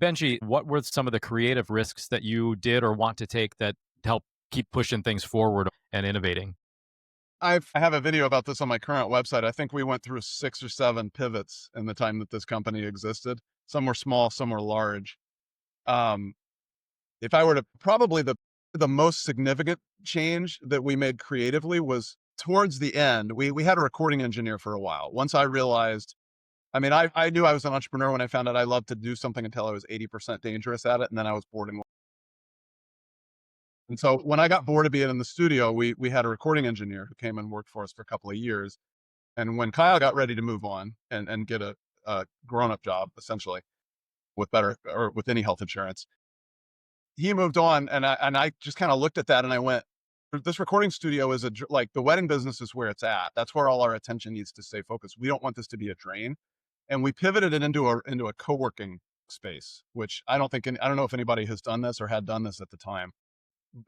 Benji, what were some of the creative risks that you did or want to take that help keep pushing things forward and innovating? I have a video about this on my current website. I think we went through 6 or 7 pivots in the time that this company existed. Some were small, some were large. Um, if I were to probably the most significant change that we made creatively was towards the end. We had a recording engineer for a while. Once I realized, I knew I was an entrepreneur when I found out I loved to do something until I was 80% dangerous at it, and then I was bored and so when I got bored of being in the studio, we had a recording engineer who came and worked for us for a couple of years. And when Kyle got ready to move on and get a grown up job, essentially with better or with any health insurance, he moved on. And I just kind of looked at that and I went, this recording studio is like the wedding business is where it's at. That's where all our attention needs to stay focused. We don't want this to be a drain. And we pivoted it into a co-working space, which I don't know if anybody has done this or had done this at the time.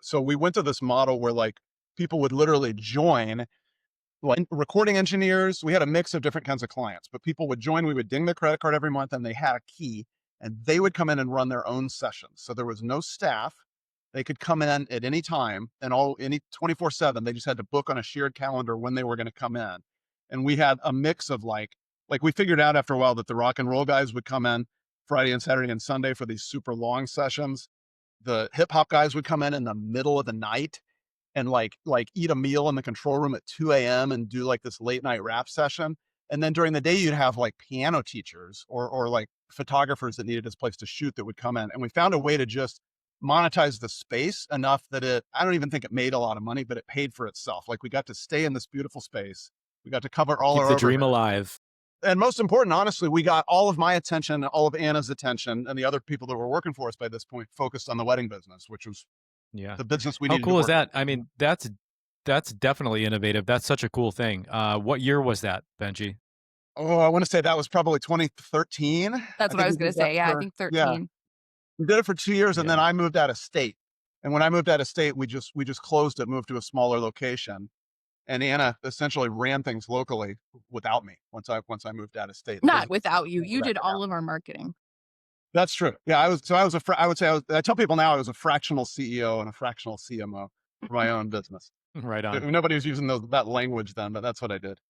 So we went to this model where like people would literally join, like recording engineers. We had a mix of different kinds of clients, but people would join. We would ding their credit card every month and they had a key and they would come in and run their own sessions. So there was no staff. They could come in at any time and any 24/7. They just had to book on a shared calendar when they were going to come in. And we had a mix of like we figured out after a while that the rock and roll guys would come in Friday and Saturday and Sunday for these super long sessions. The hip hop guys would come in the middle of the night and like eat a meal in the control room at 2 a.m. and do like this late night rap session. And then during the day, you'd have like piano teachers or like photographers that needed this place to shoot that would come in. And we found a way to just monetize the space enough that I don't even think it made a lot of money, but it paid for itself. Like we got to stay in this beautiful space. We got to cover all Keep our the dream overhead. alive. And most important, honestly, we got all of my attention, all of Anna's attention, and the other people that were working for us by this point focused on the wedding business, which was Yeah. the business we How needed to cool is work. that? I mean, that's definitely innovative. That's such a cool thing. What year was that, Benji? Oh, I want to say that was probably 2013. That's I what I think we was gonna did that say. Yeah, I for, think yeah, 13. we did it for 2 years and then Yeah. I moved out of state. And when I moved out of state, we just closed it, moved to a smaller location. And Anna essentially ran things locally without me once I moved out of state. The Not business without you. went You back did down. all of our marketing. That's true. Yeah, I would say I tell people now I was a fractional CEO and a fractional CMO for my own business. Right on. Nobody was using that language then, but that's what I did.